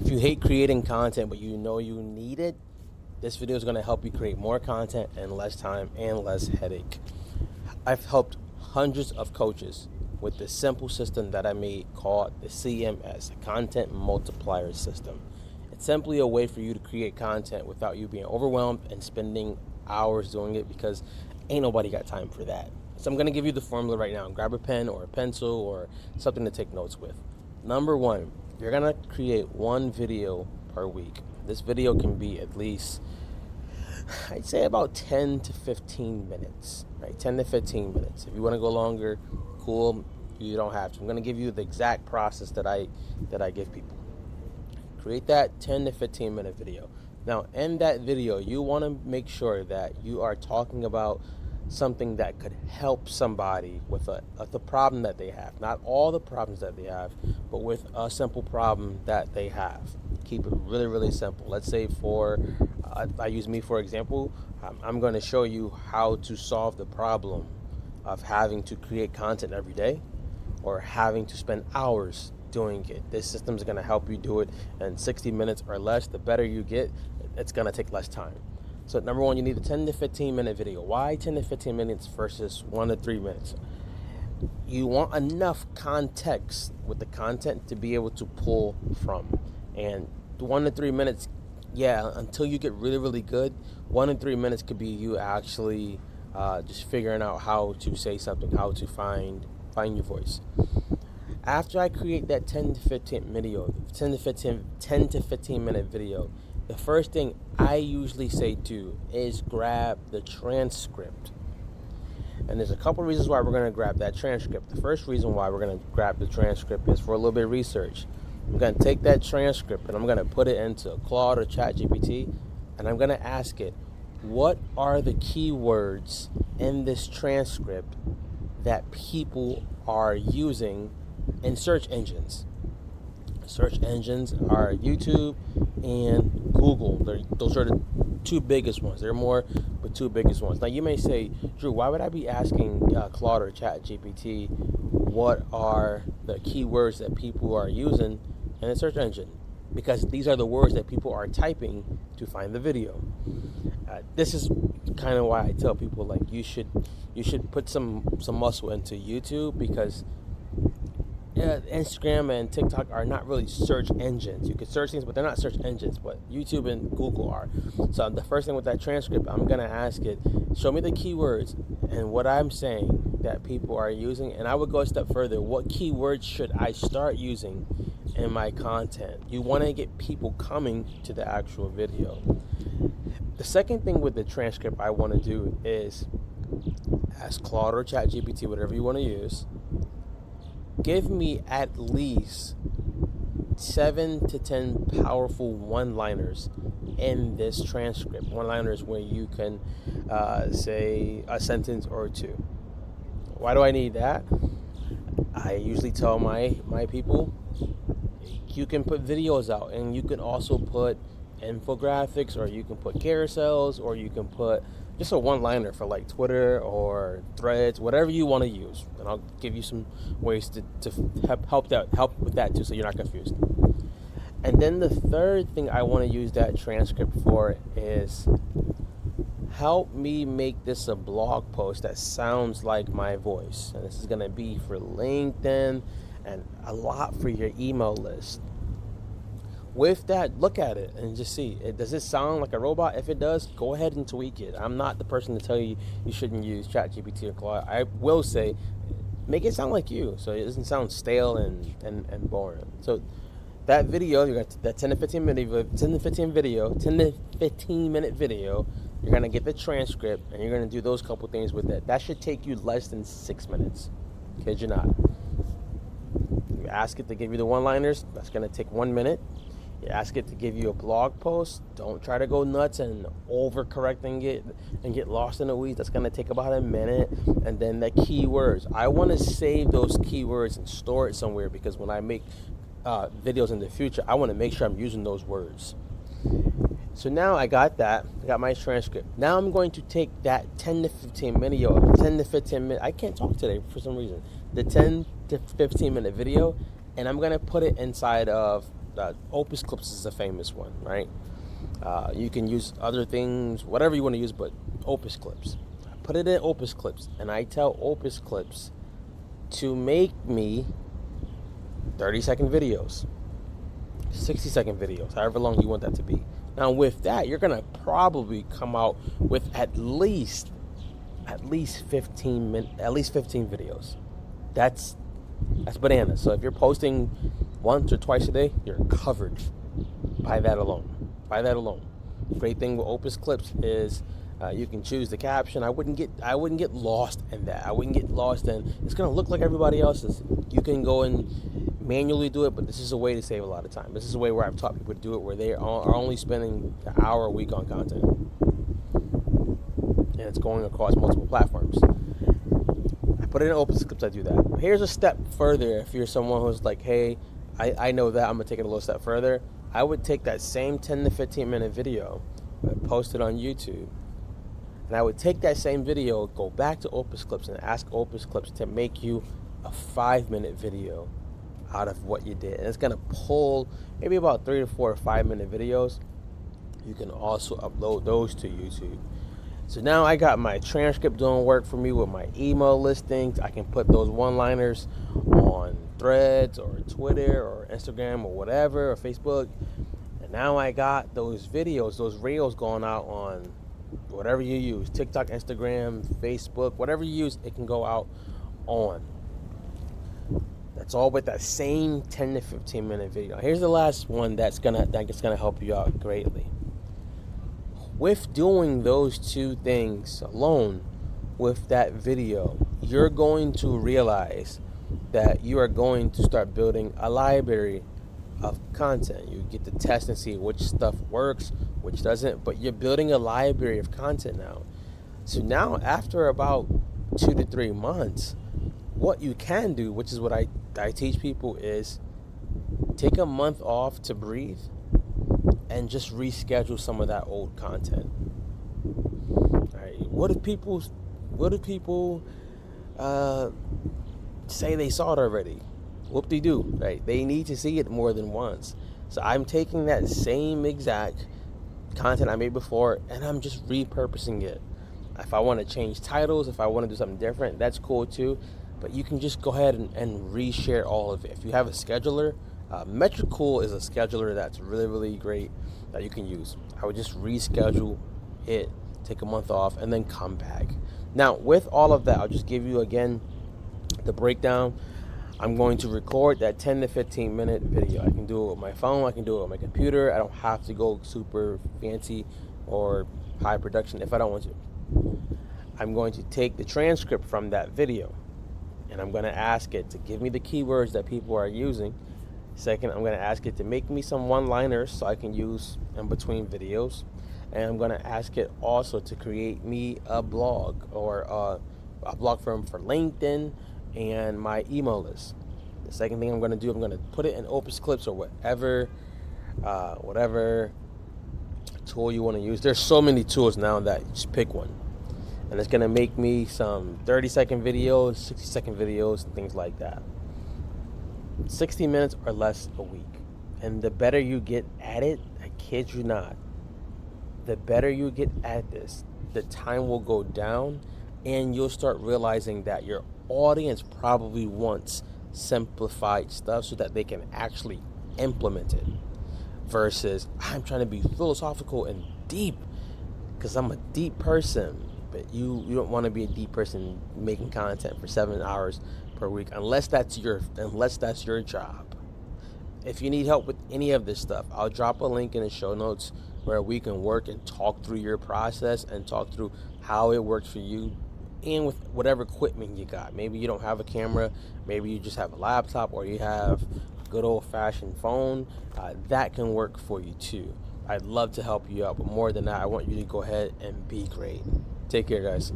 If you hate creating content but you know you need it, this video is going to help you create more content in less time and less headache. I've helped hundreds of coaches with this simple system that I made called the CMS, Content Multiplier System. It's simply a way for you to create content without you being overwhelmed and spending hours doing it, because ain't nobody got time for that. So I'm going to give you the formula right now. Grab a pen or a pencil or something to take notes with. Number one, you're going to create one video per week. This video can be at least, I'd say, about 10 to 15 minutes, right? 10 to 15 minutes. If you want to go longer, cool, you don't have to. I'm going to give you the exact process that I give people. Create that 10 to 15 minute video. Now, in that video, you want to make sure that you are talking about something that could help somebody with the problem that they have. Not all the problems that they have, but with a simple problem that they have. Keep it really, really simple. Let's say I use me for example. I'm going to show you how to solve the problem of having to create content every day or having to spend hours doing it. This system is going to help you do it in 60 minutes or less. The better you get, it's going to take less time. So number one, you need a 10 to 15 minute video. Why 10 to 15 minutes versus 1 to 3 minutes? You want enough context with the content to be able to pull from. And 1 to 3 minutes, yeah, until you get really, really good, 1 to 3 minutes could be you actually just figuring out how to say something, how to find your voice. After I create that 10 to 15 minute video, the first thing I usually say do is grab the transcript. And there's a couple reasons why we're going to grab that transcript. The first reason why we're going to grab the transcript is for a little bit of research. I'm going to take that transcript and I'm going to put it into Claude or ChatGPT, and I'm going to ask it, what are the keywords in this transcript that people are using in search engines? Search engines are YouTube and Google. Those are the two biggest ones. There are more, but two biggest ones. Now you may say, Drew, why would I be asking Claude or ChatGPT what are the keywords that people are using in a search engine? Because these are the words that people are typing to find the video. This is kind of why I tell people, like, you should put some muscle into YouTube, because Instagram and TikTok are not really search engines. You can search things, but they're not search engines. But YouTube and Google are. So the first thing with that transcript, I'm going to ask it, show me the keywords and what I'm saying that people are using. And I would go a step further. What keywords should I start using in my content? You want to get people coming to the actual video. The second thing with the transcript I want to do is ask Claude or ChatGPT, whatever you want to use, give me at least 7 to 10 powerful one-liners in this transcript. One-liners where you can say a sentence or two. Why do I need that? I usually tell my people, you can put videos out, and you can also put infographics, or you can put carousels, or you can put just a one-liner for like Twitter or Threads, whatever you want to use. And I'll give you some ways to help with that too, so you're not confused. And then the third thing I want to use that transcript for is help me make this a blog post that sounds like my voice. And this is going to be for LinkedIn and a lot for your email list. With that, look at it and just see, does it sound like a robot? If it does, go ahead and tweak it. I'm not the person to tell you you shouldn't use ChatGPT or Claude. I will say, make it sound like you, so it doesn't sound stale and boring. So that video, you got that 10 to 15 minute video. You're gonna get the transcript, and you're gonna do those couple things with it. That should take you less than 6 minutes. Kid you not. You ask it to give you the one-liners. That's gonna take 1 minute. You ask it to give you a blog post. Don't try to go nuts and overcorrecting it and get lost in the weeds. That's going to take about a minute. And then the keywords. I want to save those keywords and store it somewhere, because when I make videos in the future, I want to make sure I'm using those words. So now I got that. I got my transcript. Now I'm going to take that 10 to 15 minute. I can't talk today for some reason. The 10 to 15 minute video, and I'm going to put it inside of Opus Clips is a famous one, right? You can use other things, whatever you want to use, but Opus Clips. I put it in Opus Clips, and I tell Opus Clips to make me 30-second videos, 60-second videos, however long you want that to be. Now with that, you're gonna probably come out with at least 15 videos. That's bananas. So if you're posting once or twice a day, you're covered by that alone. Great thing with Opus Clips is you can choose the caption. I wouldn't get lost in that. I wouldn't get lost in it's gonna look like everybody else's. You can go and manually do it, but this is a way to save a lot of time. This is a way where I've taught people to do it, where they are only spending an hour a week on content, and it's going across multiple platforms. I put it in Opus Clips. I do that. Here's a step further. If you're someone who's like, hey, I know that, I'm gonna take it a little step further. I would take that same 10 to 15 minute video, post it on YouTube, and I would take that same video, go back to Opus Clips, and ask Opus Clips to make you a 5-minute video out of what you did. And it's gonna pull maybe about 3 to 4 or 5-minute videos. You can also upload those to YouTube. So now I got my transcript doing work for me with my email listings. I can put those one-liners on Threads or Twitter or Instagram or whatever, or Facebook. And now I got those videos, those reels going out on whatever you use, TikTok, Instagram, Facebook, whatever you use, it can go out on. That's all with that same 10 to 15 minute video. Here's the last one that's gonna help you out greatly. With doing those two things alone, with that video, you're going to realize that you are going to start building a library of content. You get to test and see which stuff works, which doesn't, but you're building a library of content now. So now after about 2 to 3 months, what you can do, which is what I teach people, is take a month off to breathe and just reschedule some of that old content. All right. What if people say they saw it already? Whoop-de-doo, right? They need to see it more than once. So I'm taking that same exact content I made before, and I'm just repurposing it. If I want to change titles, if I want to do something different, that's cool too. But you can just go ahead and reshare all of it. If you have a scheduler, Metricool is a scheduler that's really, really great that you can use. I would just reschedule it, take a month off, and then come back. Now, with all of that, I'll just give you again the breakdown. I'm going to record that 10 to 15 minute video. I can do it with my phone, I can do it with my computer. I don't have to go super fancy or high production if I don't want to. I'm going to take the transcript from that video, and I'm going to ask it to give me the keywords that people are using. Second, I'm going to ask it to make me some one-liners so I can use in between videos. And I'm going to ask it also to create me a blog, or a blog for LinkedIn and my email list. The second thing I'm going to do, I'm going to put it in Opus Clips or whatever tool you want to use. There's so many tools now that you just pick one. And it's going to make me some 30-second videos, 60-second videos, and things like that. 60 minutes or less a week. And the better you get at it, I kid you not, the better you get at this, the time will go down, and you'll start realizing that your audience probably wants simplified stuff so that they can actually implement it, versus I'm trying to be philosophical and deep because I'm a deep person. But you don't want to be a deep person making content for 7 hours per week unless that's your job. If you need help with any of this stuff, I'll drop a link in the show notes where we can work and talk through your process and talk through how it works for you, and with whatever equipment you got. Maybe you don't have a camera, maybe you just have a laptop, or you have a good old-fashioned phone. That can work for you too. I'd love to help you out, but more than that, I want you to go ahead and be great. Take care, guys.